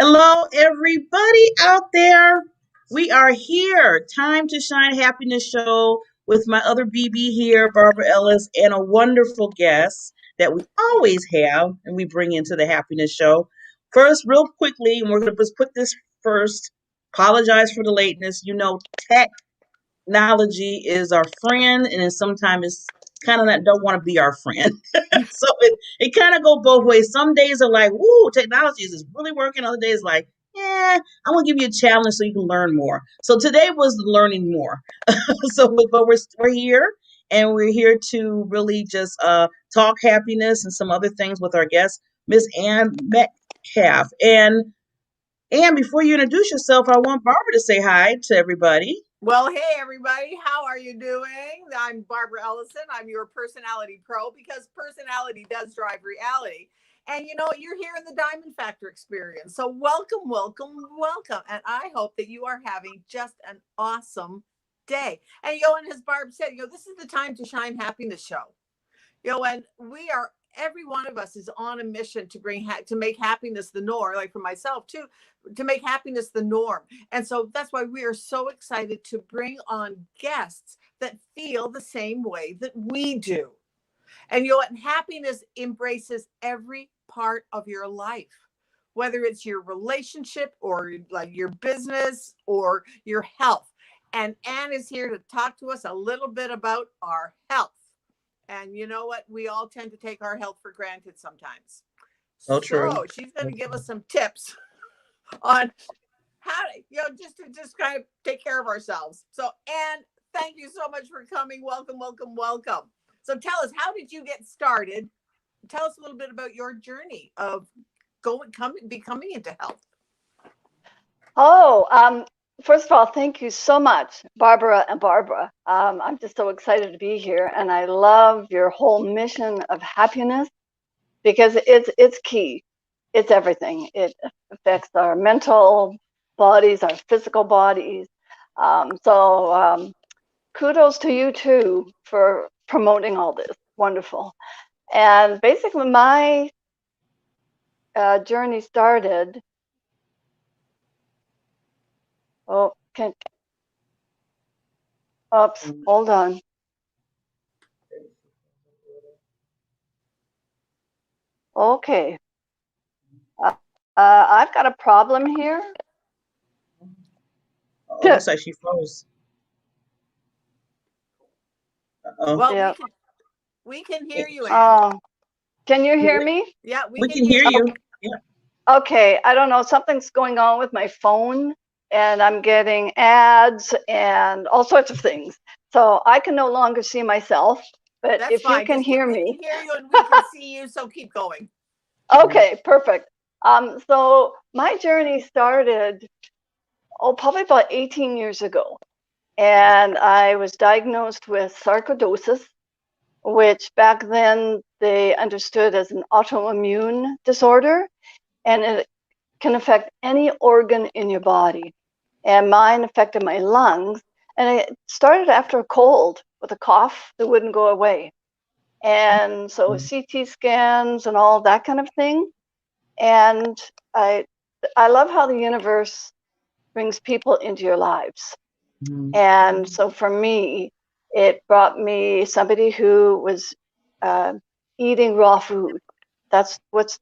Hello, everybody out there. We are here. Time to Shine Happiness Show with my other BB here, Barbara Ellis, and a wonderful guest that we always have and we bring into the Happiness Show. First, real quickly, and we're going to just put this first. Apologize for the lateness. You know, technology is our friend, and then sometimes it's kind of not don't want to be our friend. So it kind of go both ways. Some days are like, woo, technology is really working. Other days like, yeah, I'm gonna give you a challenge so you can learn more. So today was learning more. But we're here and we're here to really just talk happiness and some other things with our guest, Miss Ann Metcalf. And before you introduce yourself, I want Barbara to say hi to everybody. Well, hey, everybody. How are you doing? I'm Barbara Ellison. I'm your personality pro because personality does drive reality. And you're here in the Diamond Factor experience. So welcome, welcome, welcome. And I hope that you are having just an awesome day. And, and as Barb said, this is the Time to Shine happiness show. And we are every one of us is on a mission to to make happiness the norm, like for myself too, to make happiness the norm. And so that's why we are so excited to bring on guests that feel the same way that we do. And happiness embraces every part of your life, whether it's your relationship or like your business or your health. And Anne is here to talk to us a little bit about our health. And you know what? We all tend to take our health for granted sometimes. So true. So she's going to give us some tips on how to, just kind of take care of ourselves. So, Anne, thank you so much for coming. Welcome, welcome, welcome. So tell us, how did you get started? Tell us a little bit about your journey of becoming into health. First of all, thank you so much, Barbara and Barbara. I'm just so excited to be here, and I love your whole mission of happiness because it's key. It's everything. It affects our mental bodies, our physical bodies. Kudos to you too for promoting all this. Wonderful. And basically, my journey started. Oops, hold on. Okay. I've got a problem here. Oh, looks like she froze. Well, yeah. we can hear you, Anne. Can you hear me? Yeah, we can hear you. Okay. Yeah. Okay, I don't know. Something's going on with my phone, and I'm getting ads and all sorts of things. So I can no longer see myself. But that's if fine. You can hear me. We can hear you and we can see you, so keep going. Okay, perfect. So my journey started, probably about 18 years ago. And I was diagnosed with sarcoidosis, which back then they understood as an autoimmune disorder, and it can affect any organ in your body. And mine affected my lungs, and it started after a cold with a cough that wouldn't go away. And so CT scans and all that kind of thing. And I love how the universe brings people into your lives. And so for me, it brought me somebody who was eating raw food. That's what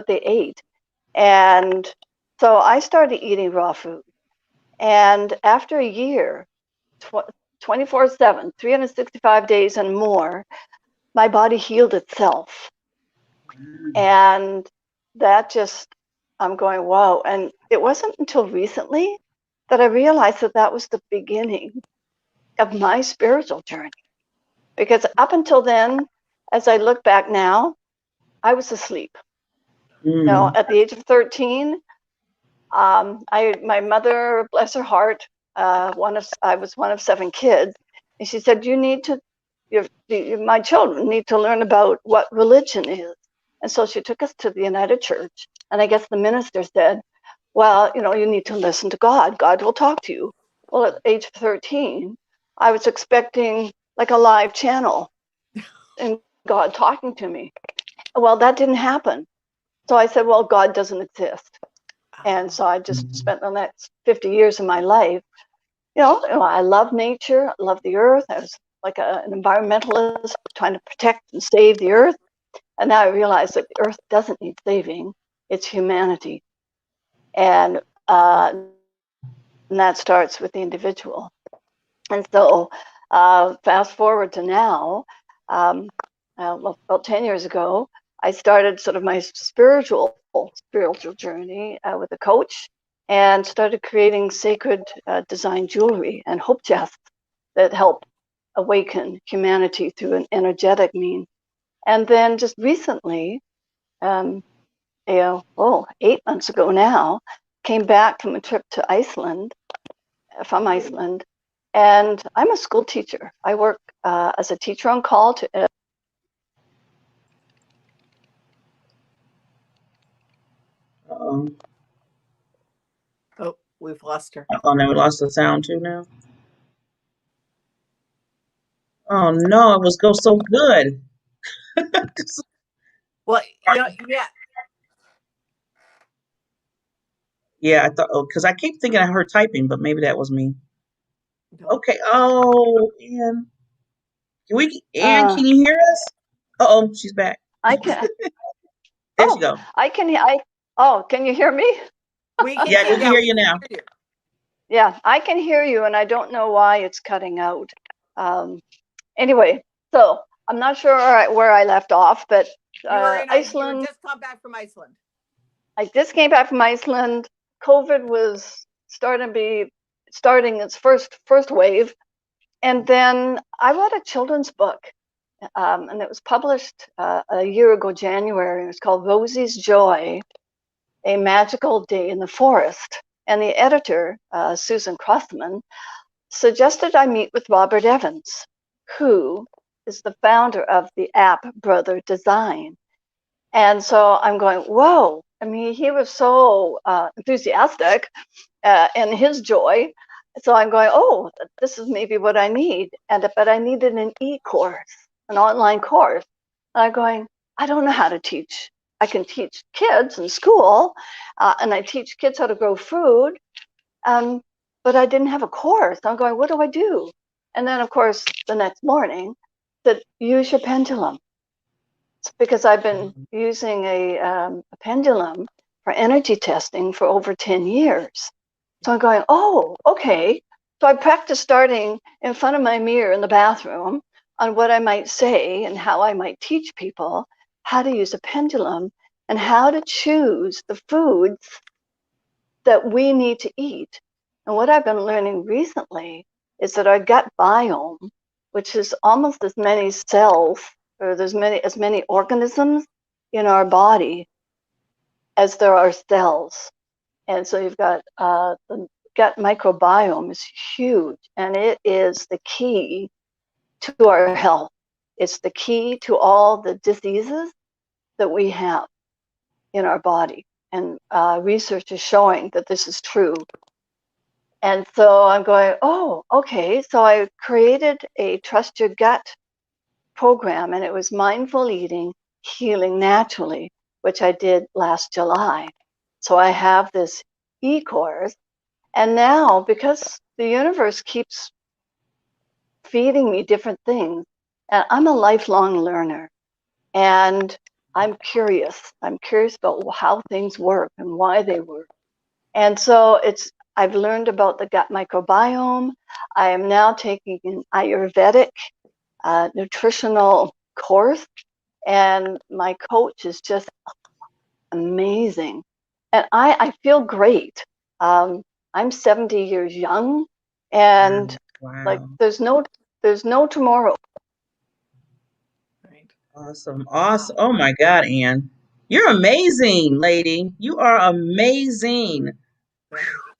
they ate. And so I started eating raw food. And after a year, 24/7, 365 days and more, my body healed itself. And that just, I'm going, wow. And it wasn't until recently that I realized that that was the beginning of my spiritual journey. Because up until then, as I look back now, I was asleep. You know, at the age of 13, my mother, bless her heart, I was one of 7 kids, and she said, my children need to learn about what religion is. And so she took us to the United Church, and I guess the minister said, well, you need to listen to God. God will talk to you. Well, at age 13, I was expecting like a live channel and God talking to me. Well, that didn't happen. So I said, well, God doesn't exist. And so I just spent the next 50 years of my life, I love nature, I love the earth. I was like an environmentalist trying to protect and save the earth. And now I realize that the earth doesn't need saving, it's humanity. And, and that starts with the individual. And so fast forward to now, about 10 years ago, I started sort of my spiritual journey with a coach and started creating sacred design jewelry and hope chests that help awaken humanity through an energetic means. And then just recently, 8 months ago now, came back from a trip to Iceland, from Iceland, and I'm a school teacher. I work as a teacher on call to. Oh, We've lost her. oh, now we lost the sound too now. Oh no, it was go so good. Well, yeah. Yeah, I thought because I keep thinking I heard typing, but maybe that was me. No. Okay. Oh, Ann, Uh, can you hear us? Oh, she's back. I can. There she Oh, go. I can. Oh, can you hear me? We can Yeah, hear, we can hear you we can now. hear you. Yeah, I can hear you, and I don't know why it's cutting out. Anyway, so I'm not sure where I left off, but You were Iceland. just come back from Iceland. I just came back from Iceland. COVID was starting its first wave, and then I wrote a children's book, and it was published a year ago, January. It was called Rosie's Joy: A Magical Day in the Forest. And the editor, Susan Crossman, suggested I meet with Robert Evans, who is the founder of the app Brother Design. And so I'm going, whoa. I mean, he was so enthusiastic in his joy. So I'm going, oh, this is maybe what I need. But I needed an e-course, an online course. And I'm going, I don't know how to teach. I can teach kids in school, and I teach kids how to grow food, but I didn't have a course. I'm going, what do I do? And then, of course, the next morning, that use your pendulum. Because I've been using a pendulum for energy testing for over 10 years. So I'm going, oh, okay. So I practiced starting in front of my mirror in the bathroom on what I might say and how I might teach people how to use a pendulum and how to choose the foods that we need to eat. And what I've been learning recently is that our gut biome, which is almost as many cells, or there's as many organisms in our body as there are cells. And so you've got the gut microbiome is huge, and it is the key to our health. It's the key to all the diseases that we have in our body. And research is showing that this is true. And so I'm going, oh, okay. So I created a Trust Your Gut program, and it was mindful eating, healing naturally, which I did last July. So I have this e-course. And now, because the universe keeps feeding me different things, and I'm a lifelong learner, and I'm curious. I'm curious about how things work and why they work. And so I've learned about the gut microbiome. I am now taking an Ayurvedic nutritional course, and my coach is just amazing. And I feel great. I'm 70 years young, and like Wow. there's no tomorrow. Right. Awesome. Wow. Awesome. Oh my God, Ann. You're amazing, lady. You are amazing.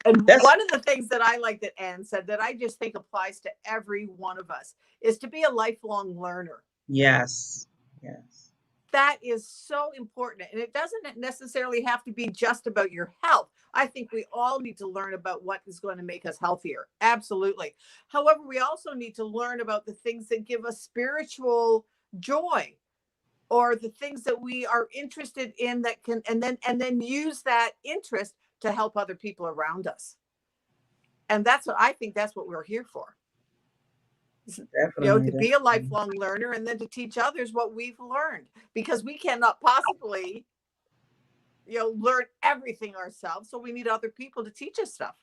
And That's one of the things that I like that Anne said that I just think applies to every one of us is to be a lifelong learner. yes. Yes. That is so important. And it doesn't necessarily have to be just about your health. I think we all need to learn about what is going to make us healthier. Absolutely. However, we also need to learn about the things that give us spiritual joy, or the things that we are interested in that can and then use that interest to help other people around us. And that's what I think, that's what we're here for. Definitely, To be a definitely. lifelong learner, and then to teach others what we've learned, because we cannot possibly, learn everything ourselves. So we need other people to teach us stuff.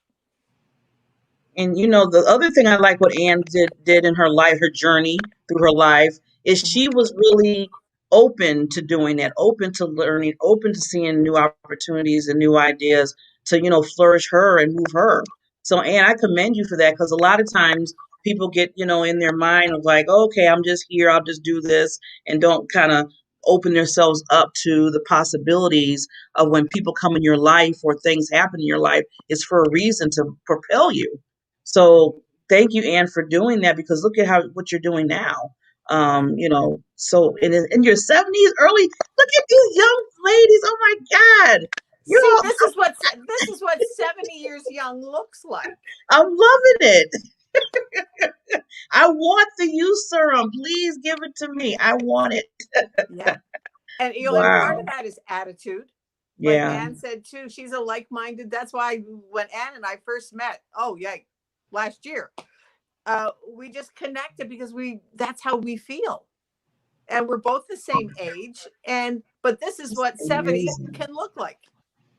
And the other thing I like what Anne did in her life, her journey through her life, is Mhm. she was really open to doing that, open to learning, open to seeing new opportunities and new ideas to, flourish her and move her. So Anne, I commend you for that, because a lot of times people get, in their mind of like, okay, I'm just here, I'll just do this, and don't kind of open themselves up to the possibilities of when people come in your life or things happen in your life, it's for a reason to propel you. So thank you, Anne, for doing that, because look at what you're doing now. So in your 70s, early, look at these young ladies. Oh my God. You're See, all, this is what 70 years young looks like. I'm loving it. I want the youth serum. Please give it to me. I want it. Yeah. And part of Wow. that is attitude. Like Yeah. Anne said too, she's a like-minded. That's why when Anne and I first met, oh yeah, last year, we just connected because that's how we feel. And we're both the same age. But this is what 70 Amazing. can look like.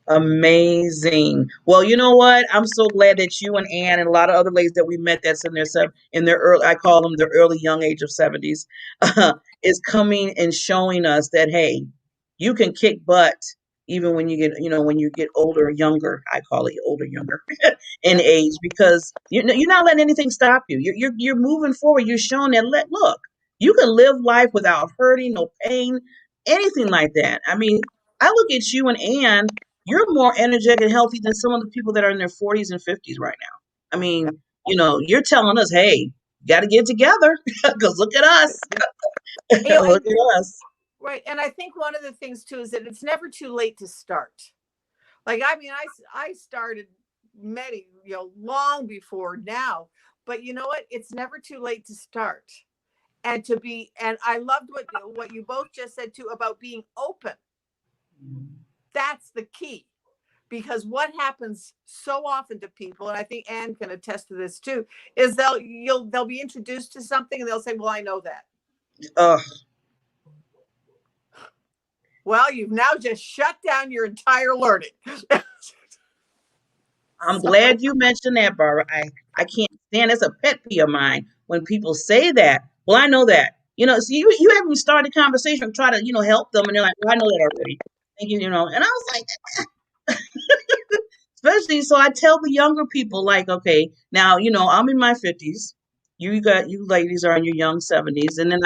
Amazing. Well, you know what? I'm so glad that you and Ann and a lot of other ladies that we met that's in their early, I call them the early young age of 70s, is coming and showing us that hey, you can kick butt even when you get older, younger. I call it older, younger in Yeah. age, because you're not letting anything stop you. You're moving forward. You're showing that look, you can live life without hurting, no pain, anything like that. I mean, I look at you and Ann, you're more energetic and healthy than some of the people that are in their 40s and 50s right now. I mean, you're telling us, hey, you got to get together because look at us. You know, Look and at us. right. And I think one of the things too is that it's never too late to start. Like, I mean, I started many, long before now, but you know what? It's never too late to start. And I loved what you both just said too about being open. That's the key. Because what happens so often to people, and I think Anne can attest to this too, is they'll be introduced to something and they'll say, well, I know that. Uh, Well, you've now just shut down your entire learning. I'm So glad you mentioned that, Barbara. I can't stand, it's a pet peeve of mine when people say that. Well, I know that. So you haven't started the conversation and try to, help them, and they're like, well, I know that already. Thank you, and I was like, especially, so I tell the younger people, like, okay, now, I'm in my 50s. You ladies are in your young 70s. And then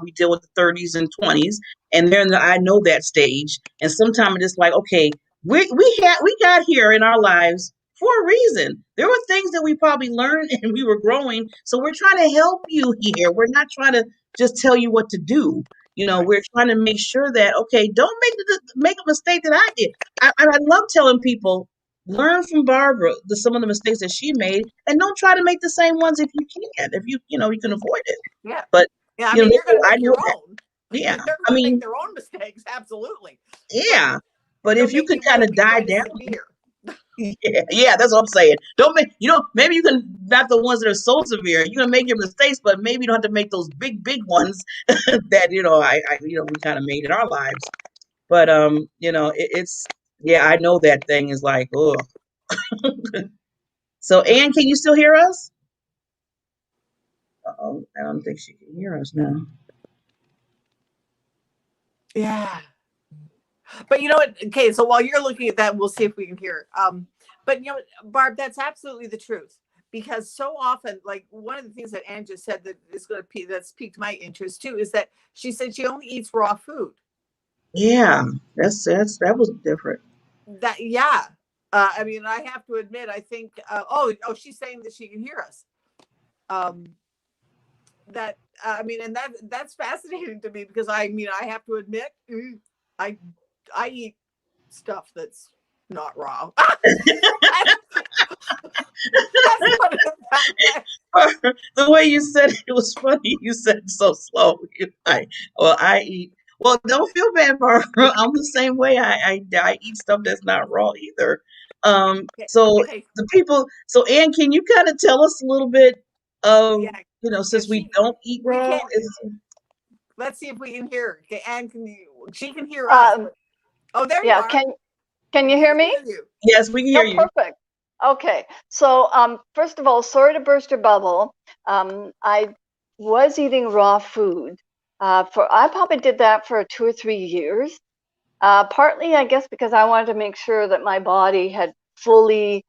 we deal with the 30s and 20s. And I know that stage. And sometimes it's like, okay, we got here in our lives for a reason. There were things that we probably learned and we were growing. So we're trying to help you here. We're not trying to just tell you what to do. right. We're trying to make sure that, okay, don't make a mistake that I did. I love telling people, learn from Barbara some of the mistakes that she made, and don't try to make the same ones if you can. If you can avoid it. Yeah. But Yeah. I mean, they you're going know, to I make know your that. own. Yeah, They're I going to make mean, their own mistakes. Absolutely. But yeah. But they'll if you make could it kind won't of be die quite as down, severe. yeah, that's what I'm saying. Don't make maybe you can not the ones that are so severe. You can make your mistakes, but maybe you don't have to make those big ones that we kind of made in our lives. But it's yeah, I know that thing is like, oh. So Anne, can you still hear us? Oh, I don't think she can hear us now. Yeah. But you know what? Okay, so while you're looking at that, we'll see if we can hear. But Barb, that's absolutely the truth. Because so often, like one of the things that Anne just said that is going to that's piqued my interest too is that she said she only eats raw food. Yeah, that was different. That yeah. I mean, I have to admit, I think. She's saying that she can hear us. Um, that I mean, and that's fascinating to me because I mean, I have to admit, I I eat stuff that's not raw. Let's put it that way. The way you said it was funny. You said it so slow. I eat. Well, don't feel bad, Barbara. I'm the same way. I eat stuff that's not raw either. Okay. So Okay. the people, so Ann, can you kind of tell us a little bit of, Yeah. since Because we don't eat we raw, can't. is Let's see if we can hear her. Okay, Anne, she can hear us, Um, but oh, there you yeah, are. can you We hear can me? hear you. yes, we can hear Oh, you. perfect. Okay. So, first of all, sorry to burst your bubble. I was eating raw food. I probably did that for 2 or 3 years. Partly, I guess, because I wanted to make sure that my body had fully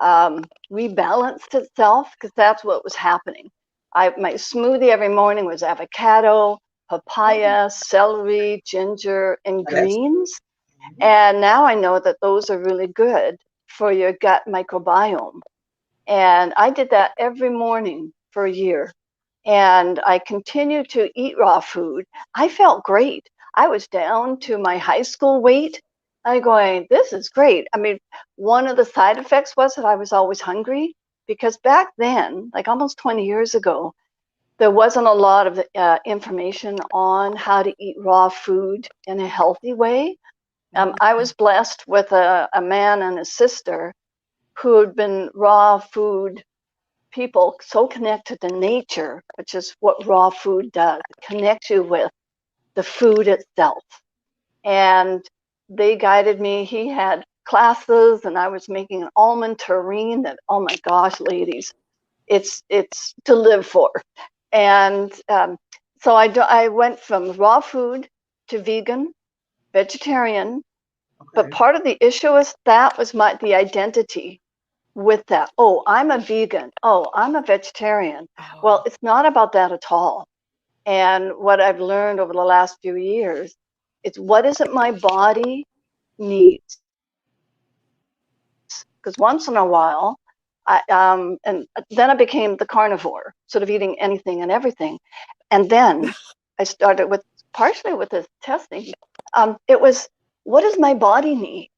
rebalanced itself, because that's what was happening. My smoothie every morning was avocado, papaya, celery, ginger, and That's greens. And now I know that those are really good for your gut microbiome. And I did that every morning for a year. And I continued to eat raw food. I felt great. I was down to my high school weight. I'm going, this is great. I mean, one of the side effects was that I was always hungry, because back then, like almost 20 years ago, there wasn't a lot of information on how to eat raw food in a healthy way. I was blessed with a man and a sister who had been raw food people, so connected to nature, which is what raw food does. It connects you with the food itself. And they guided me. He had classes, and I was making an almond terrine that, oh my gosh, ladies, it's to live for. And so I went from raw food to vegan, vegetarian. But okay. part of the issue is that was the identity with that. Oh, I'm a vegan. Oh, I'm a vegetarian. Well, Oh, it's not about that at all. And what I've learned over the last few years, it's what is it my body needs? Because once in a while, and then I became the carnivore, sort of eating anything and everything. And then I started with, partially with this testing. It was, what does my body need?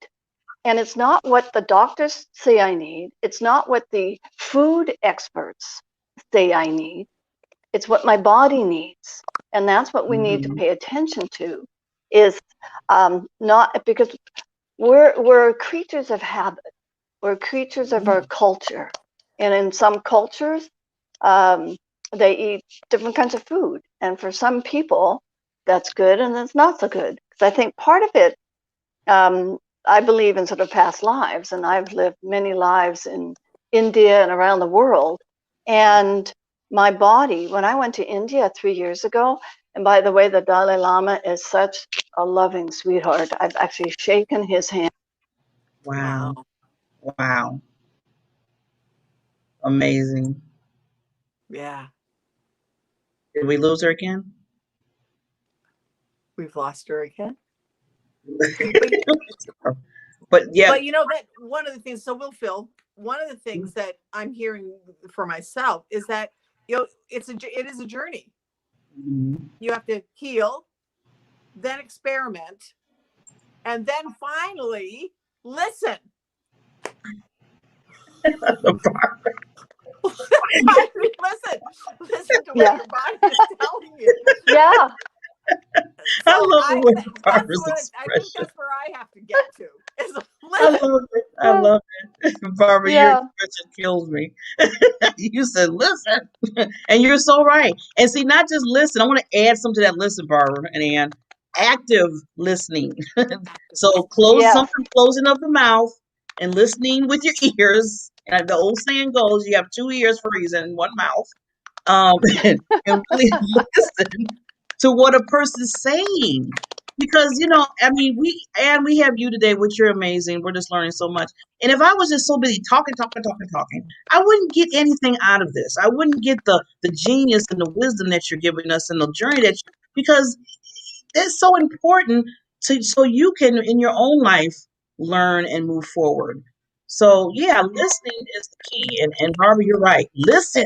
And it's not what the doctors say I need. It's not what the food experts say I need. It's what my body needs. And that's what we need to Mhm. pay attention to, is not because we're creatures of habit. We're creatures of our culture. And in some cultures, um, they eat different kinds of food. And for some people, that's good and it's not so good. Because I think part of it, I believe in sort of past lives, and I've lived many lives in India and around the world. And my body, when I went to India 3 years ago, and by the way, the Dalai Lama is such a loving sweetheart. I've actually shaken his hand. Wow. wow. Wow. Amazing. Yeah, Did we lose her again? we've lost her again. But But yeah. but you know that one of the things. So Will Phil, one of the things that I'm hearing for myself is that it is a journey. Mhm. You have to heal, then experiment, and then finally listen. Finally listen to what Yeah, your body is telling you. yeah, So I love the way that's Barbara's what I think expression. that's where I have to get to is I listen. love it. I love it. Barbara, your yeah, expression kills me. You said listen. And you're so right. And see, not just listen. I want to add something to that listen, Barbara and Ann. Active listening. Active So listening. yes, closing of the mouth and listening with your ears. And the old saying goes, you have two ears for a reason and one mouth. And really listen to what a person's saying. Because, I mean, we have you today, which you're amazing. We're just learning so much. And if I was just so busy talking, I wouldn't get anything out of this. I wouldn't get the genius and the wisdom that you're giving us and the journey because it's so important so you can in your own life learn and move forward. So yeah, listening is the key. And Barbara, you're right. Listen.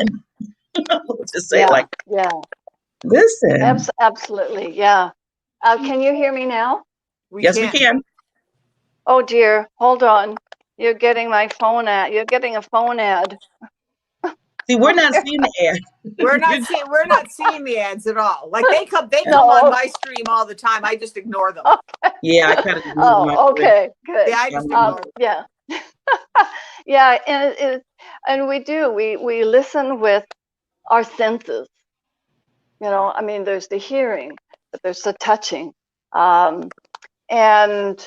We'll just say it yeah, like, yeah, listen. absolutely, yeah. Can you hear me now? We Yes, we can. can. Oh dear, hold on. You're getting my phone ad. You're getting a phone ad. See, we're not seeing the ad. We're not seeing the ads at all. Like they come on No. my stream all the time. I just ignore them. Okay. Yeah, I kind of ignore them. Oh, okay, good. Yeah, I Yeah, just ignore them. Yeah. Yeah, and we do. We listen with our senses. I mean, there's the hearing, but there's the touching. Um, and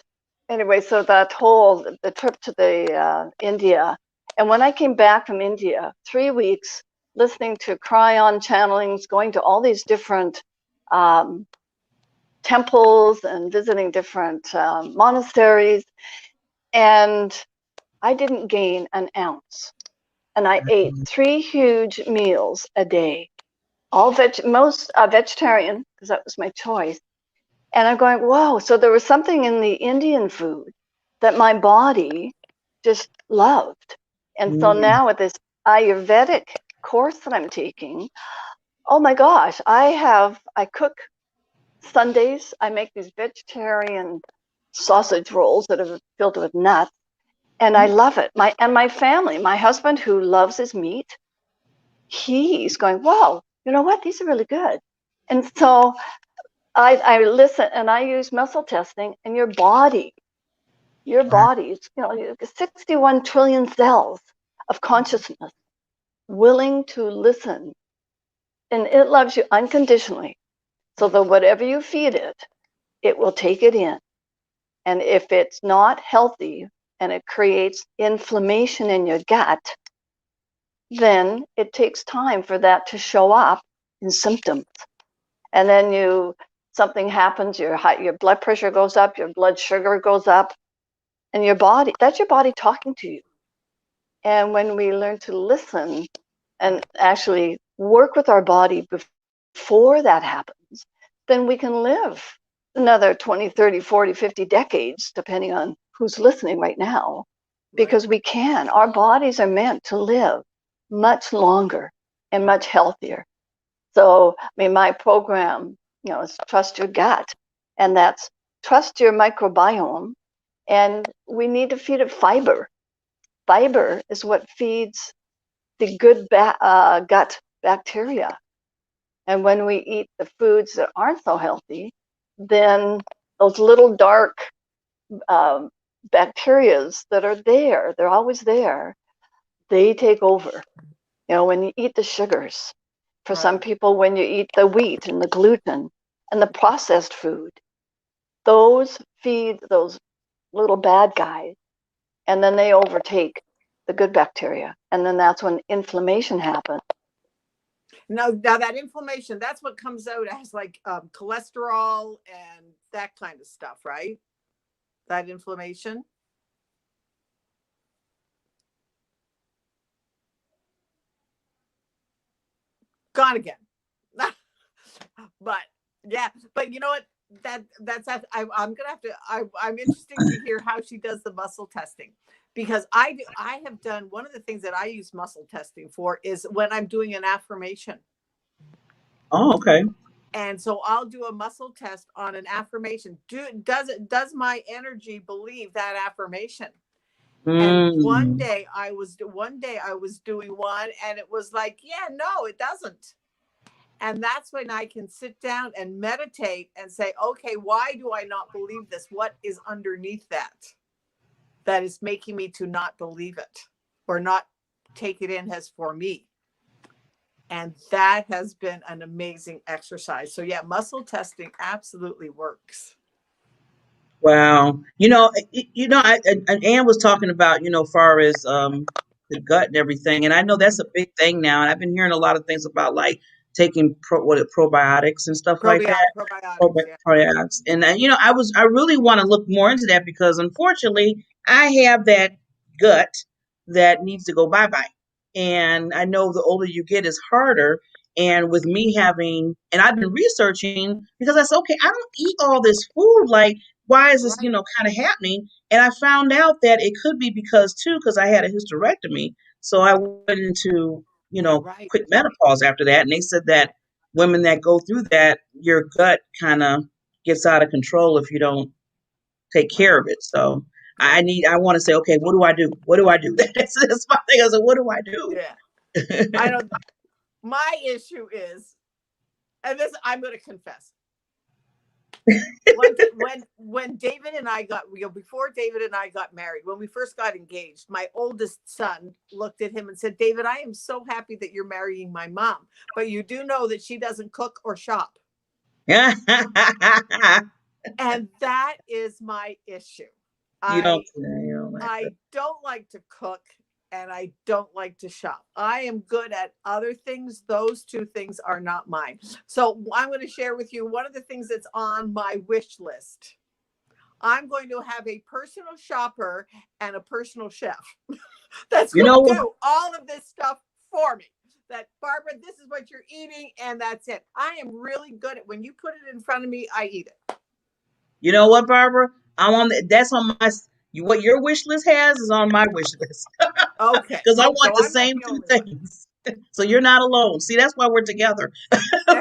anyway, so the trip to the India, and when I came back from India, 3 weeks listening to cryon channelings, going to all these different um, temples and visiting different monasteries, and I didn't gain an ounce. And I ate 3 huge meals a day, all most vegetarian, because that was my choice. And I'm going, whoa. So there was something in the Indian food that my body just loved. And so Mm. now with this Ayurvedic course that I'm taking, oh my gosh, I cook Sundays. I make these vegetarian sausage rolls that are filled with nuts, and I love it. My family, my husband who loves his meat, he's going, wow, you know what? These are really good. And so I listen and I use muscle testing, and your Wow. body is, 61 trillion cells of consciousness willing to listen, and it loves you unconditionally. So that whatever you feed it, it will take it in. And if it's not healthy and it creates inflammation in your gut, then it takes time for that to show up in symptoms. And then something happens, your blood pressure goes up, your blood sugar goes up, and that's your body talking to you. And when we learn to listen and actually work with our body before that happens, then we can live another 20, 30, 40, 50 decades, depending on who's listening right now, because we can. Our bodies are meant to live much longer and much healthier. So, I mean, my program, is Trust Your Gut, and that's trust your microbiome, and we need to feed it fiber. Fiber is what feeds the good gut bacteria. And when we eat the foods that aren't so healthy, then those little dark um, bacterias that are there, they're always there, they take over. When you eat the sugars, for some people, when you eat the wheat and the gluten and the processed food, those feed those little bad guys, and then they overtake the good bacteria. And then that's when inflammation happens. Now that inflammation, that's what comes out as like cholesterol and that kind of stuff, right? That inflammation. Gone again. But yeah, but you know what? I'm gonna have to. I'm interested to hear how she does the muscle testing, because I have done one of the things that I use muscle testing for is when I'm doing an affirmation. Oh, okay. And so I'll do a muscle test on an affirmation. Does my energy believe that affirmation? And Mm. one day I was doing one, and it was like, yeah, no, it doesn't. And that's when I can sit down and meditate and say, okay, why do I not believe this? What is underneath that is making me to not believe it or not take it in as for me? And that has been an amazing exercise. So yeah, muscle testing absolutely works. Wow. And Ann was talking about, far as the gut and everything, and I know that's a big thing now. And I've been hearing a lot of things about like taking probiotics and stuff like that. Probiotics, yeah. Probiotics, and I really want to look more into that because unfortunately I have that gut that needs to go bye bye, and I know the older you get is harder. And with me and I've been researching because I said, okay, I don't eat all this food. Like, why is this, Right. kind of happening? And I found out that it could be because I had a hysterectomy. So I went into, Right. quick menopause after that. And they said that women that go through that, your gut kind of gets out of control if you don't take care Right. of it. So Right. I want to say, okay, what do I do? What do I do? That's my thing. I said, what do I Yeah. I do? know my issue is, and this I'm going to confess, when David and I got, before David and I got married, when we first got engaged, my oldest son looked at him and said, David, I am so happy that you're marrying my mom, but you do know that she doesn't cook or shop. And that is my issue. You don't like I that. don't like to cook and I don't like to shop. I am good at other things. Those two things are not mine. So I'm going to share with you one of the things that's on my wish list. I'm going to have a personal shopper and a personal chef that's You going know to what? do all of this stuff for me. That, Barbara, this is what you're eating, and that's it. I am really good at, when you put it in front of me, I eat it. You know what, Barbara? That's on my. What your wish list has is on my wish list Okay. because I want So the I'm not same the two only one. things. So you're not alone. See, that's why we're together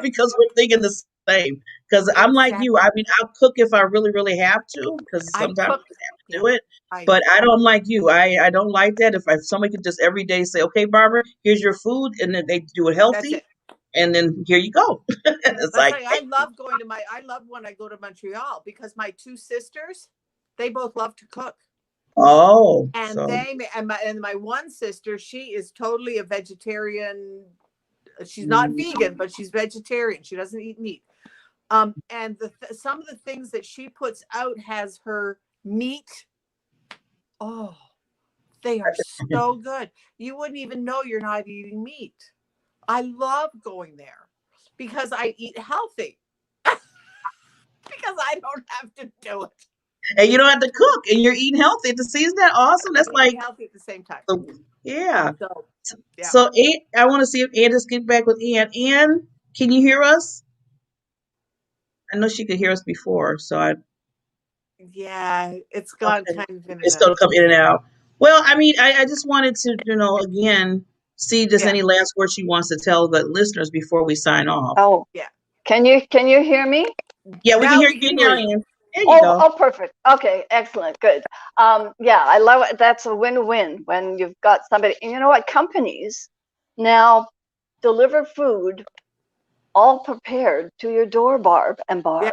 because we're thinking the same. Because I'm like you. I Exactly. mean, I'll cook if I really, really have to because I sometimes cook. you have to Yeah, do it. I But do. I don't like you. I don't like that. If somebody could just every day say, "Okay, Barbara, here's your food," and then they do it That's healthy, it. and then here you go. It's Let's like, say thank you. I love when I go to Montreal because my two sisters, they both love to cook. Oh, And so my one sister, she is totally a vegetarian. She's not mm, vegan, but she's vegetarian. She doesn't eat meat. And some of the things that she puts out has her meat. Oh, they are so good. You wouldn't even know you're not eating meat. I love going there because I eat healthy because I don't have to do it. and you don't have to cook, and you're eating healthy. To see, isn't that awesome? I'm That's eating like healthy at the same time. yeah. So, yeah. So, I want to see if Ann just get back with Ann. Ann, can you hear us? I know she could hear us before, so I Yeah, it's gone okay. kind of in and It's gonna out. come in and out. Well, I mean, I just wanted to, again, see just Yeah, any last words she wants to tell the listeners before we sign off. Oh, yeah. can you hear me? Yeah, we can Now hear we you can now, hear you. Ann. There you Oh, go. oh, perfect. Okay, excellent, good. Yeah, I love it. That's a win-win when you've got somebody. And you know what? Companies now deliver food all prepared to your door, Yeah,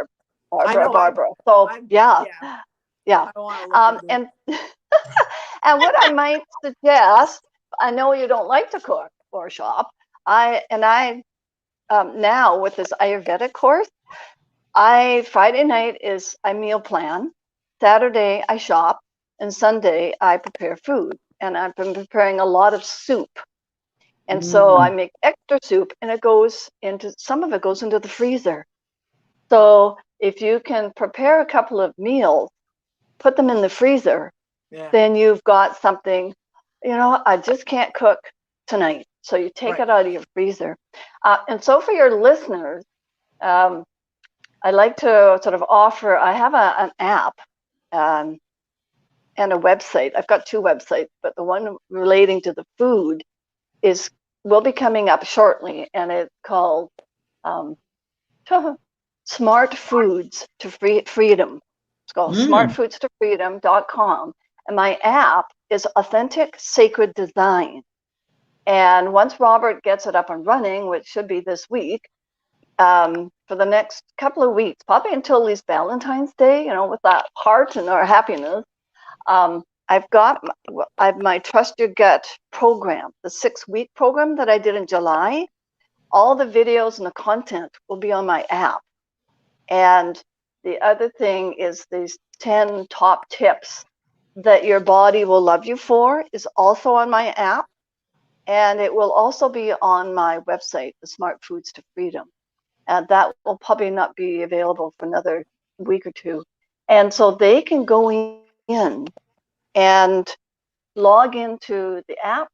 I Barbara, know. Barbara. So I'm, yeah, yeah. yeah. I don't want to look at it. And and what I might suggest, I know you don't like to cook or shop. I now with this Ayurvedic course, Friday night is I meal plan, Saturday I shop, and Sunday I prepare food. And I've been preparing a lot of soup. And so I Mm, make extra soup and some of it goes into the freezer. So if you can prepare a couple of meals, put them in the freezer, Yeah, then you've got something, I just can't cook tonight. So you take right. it out of your freezer. And so for your listeners, um, I like to sort of offer, I have an app um, and a website. I've got two websites, but the one relating to the food will be coming up shortly, and it's called um, Smart Foods to Freedom. It's called mm. smartfoodstofreedom.com. And my app is Authentic Sacred Design. And once Robert gets it up and running, which should be this week, for the next couple of weeks, probably until at least Valentine's Day, with that heart and our happiness, I've got my Trust Your Gut program, the 6-week program that I did in July. All the videos and the content will be on my app. And the other thing is these 10 top tips that your body will love you for is also on my app. And it will also be on my website, the Smart Foods to Freedom. And that will probably not be available for another week or two. And so they can go in and log into the app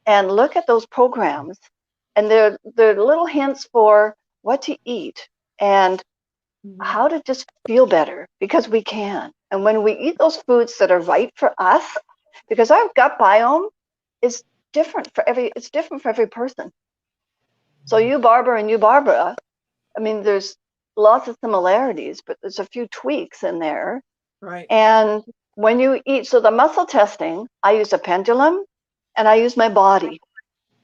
and look at those programs. And they're little hints for what to eat and Mhm. how to just feel better because we can. And when we eat those foods that are right for us, because our gut biome is it's different for every person. So you, Barbara, and you, Barbara, I mean, there's lots of similarities, but there's a few tweaks in there. Right. And when you eat, so the muscle testing, I use a pendulum and I use my body.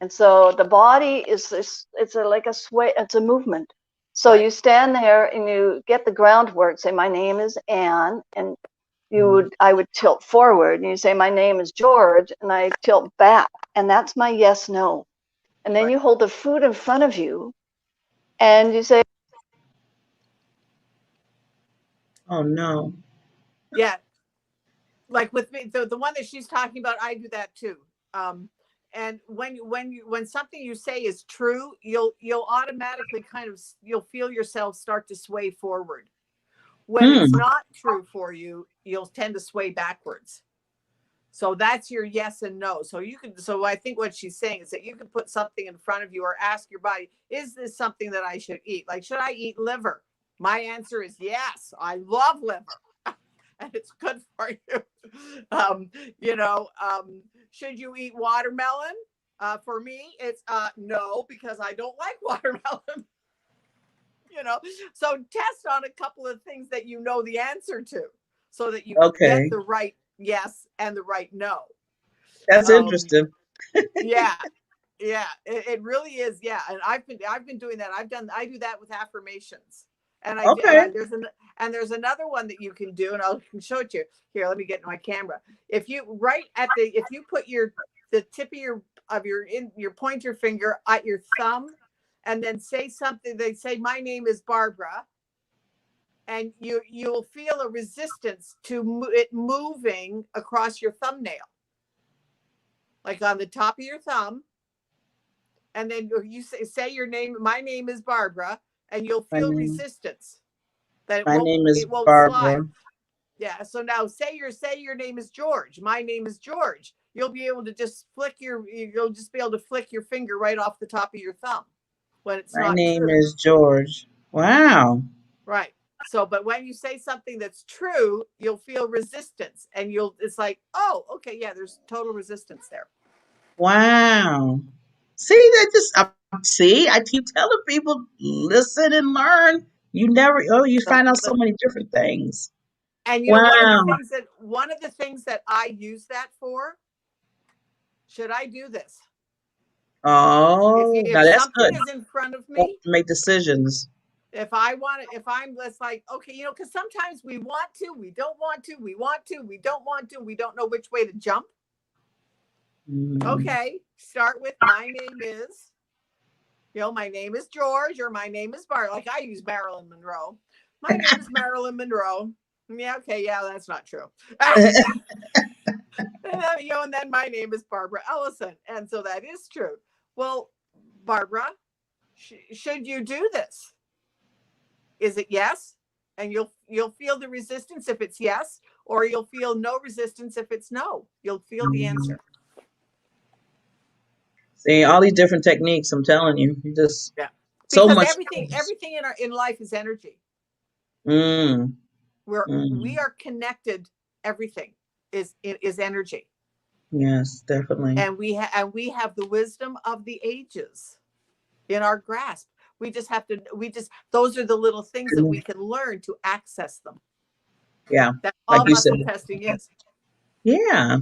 And so the body is this, like a sway, it's a movement. So Right. you stand there and you get the groundwork, say, my name is Anne, and I would tilt forward, and you say, my name is George, and I tilt back, and that's my yes, no. And then Right. you hold the food in front of you, and you say, Oh no. Yeah. Like with me, the one that she's talking about, I do that too. And when something you say is true, you'll automatically you'll feel yourself start to sway forward. When it's Hmm. not true for you, you'll tend to sway backwards. So that's your yes and no. So I think what she's saying is that you can put something in front of you or ask your body, is this something that I should eat? Like, should I eat liver? My answer is yes. I love liver. And it's good for you. Um, you know, should you eat watermelon? For me, it's no, because I don't like watermelon. So test on a couple of things that you know the answer to, so that you get Okay. the right yes and the right no. That's Um, interesting. yeah, yeah, it really is. Yeah, and I've been doing that. I do that with affirmations, and I and Okay. I, there's another one that you can do, and I can show it to you. Here, let me get my camera. If you put the tip of your pointer finger at your thumb, and then say something. They say, "My name is Barbara," and you'll feel a resistance to it moving across your thumbnail, like on the top of your thumb. And then you say your name. My name is Barbara, and you'll My feel name. resistance that My name is it won't slide. Barbara. Yeah. So now say your name is George. My name is George. You'll be able to just you'll just be able to flick your finger right off the top of your thumb when it's My not name true. is George. Wow. Right. So, but when you say something that's true, you'll feel resistance, and it's like, oh, okay, yeah, there's total resistance there. Wow. See that just see, I keep telling people listen and learn. You find out so many different things. And Wow. one of the things that I use that for, should I do this? Oh, now If that's something good. is in front of Help me, to make decisions. if I'm just like, okay, because sometimes we want to, we don't want to, we want to, we don't want to, we don't know which way to jump. Mm. Okay, start with my name is George, or my name is Bart. Like I use Marilyn Monroe. My name is Marilyn Monroe. Yeah, okay, yeah, that's not true. And then my name is Barbara Ellison, and so that is true. Well, Barbara, should you do this? Is it yes? And you'll feel the resistance if it's yes, or you'll feel no resistance if it's no. You'll feel the Mm. answer. See, all these different techniques, I'm telling you, just Yeah, so because much. everything in life is energy. Mm, We mm. are connected. Everything is energy, Yes, definitely. and we have the wisdom of the ages in our grasp. Those are the little things that we can learn to access them. Yeah, That's like all you said. muscle testing is. Yeah.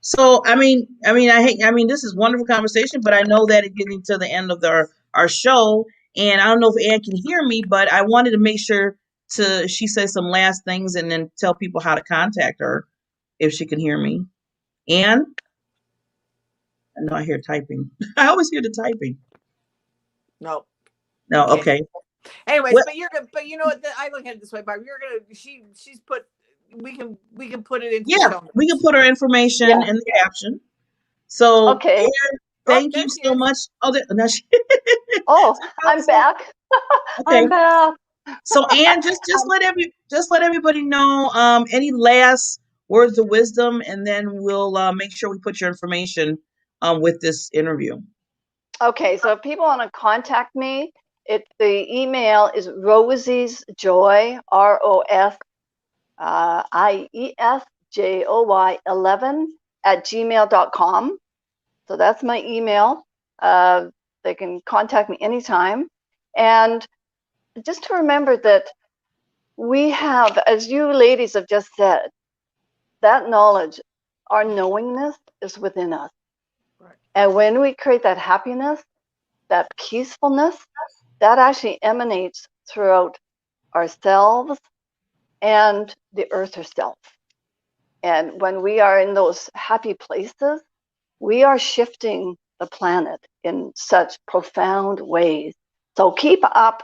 So, I mean, this is wonderful conversation, but I know that it's getting to the end of our show, and I don't know if Ann can hear me, but I wanted to make sure she says some last things and then tell people how to contact her if she can hear me. Ann, I know I hear typing. I always hear the typing. No, you No, can't. okay. Anyways, Well, but you're good. But you know what? I look at it this way, Barb. You're gonna. She's put. We can put it into the yeah, show we can notes. put her information yeah, in the caption. So, okay. Ann, Oh, thank you there she so is. much. Oh, no, Oh, I'm so, back. okay. I'm back. So, Anne, just let everybody know any last words of wisdom, and then we'll make sure we put your information with this interview. Okay, so if people want to contact me, the email is Rosie's Joy, ROSIESJOY 11 @gmail.com. So that's my email. They can contact me anytime. And just to remember that we have, as you ladies have just said, that knowledge, our knowingness is within us. Right. And when we create that happiness, that peacefulness, that actually emanates throughout ourselves and the earth herself. And when we are in those happy places, we are shifting the planet in such profound ways. So keep up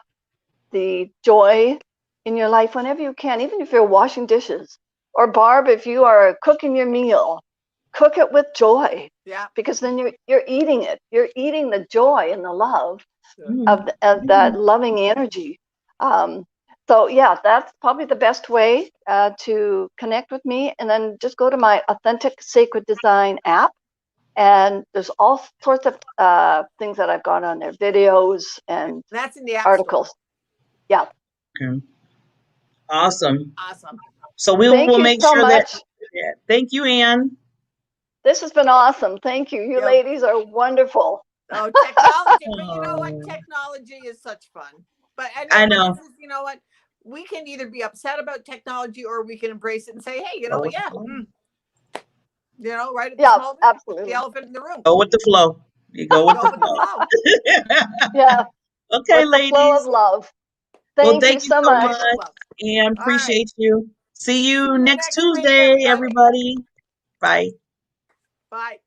the joy in your life whenever you can, even if you're washing dishes. Or Barb, if you are cooking your meal, cook it with joy. Yeah. Because then you're eating it. You're eating the joy and the love Sure. of that loving energy. So yeah, that's probably the best way to connect with me. And then just go to my Authentic Sacred Design app. And there's all sorts of things that I've got on there, videos and That's in the app articles. store. Yeah. Okay. Awesome. Awesome. So we Thank will you make so sure that. much. Yeah. Thank you, Ann. This has been awesome. Thank you. You Yep. ladies are wonderful. Oh, technology. But you know what? Oh, Technology is such fun. But I what know. is this? You know what? We can either be upset about technology or we can embrace it and say, hey, you know Go what? with the Yeah. flow. You know, right at this Yeah, moment, absolutely. the elephant in the room. Go with the flow. You go with Go the with the flow. flow. Yeah, Okay, with the flow of ladies. love. Well, Thank you thank you so so much. much, and All right. appreciate you. See See you you next next week, Tuesday, everybody. everybody. Bye. Bye.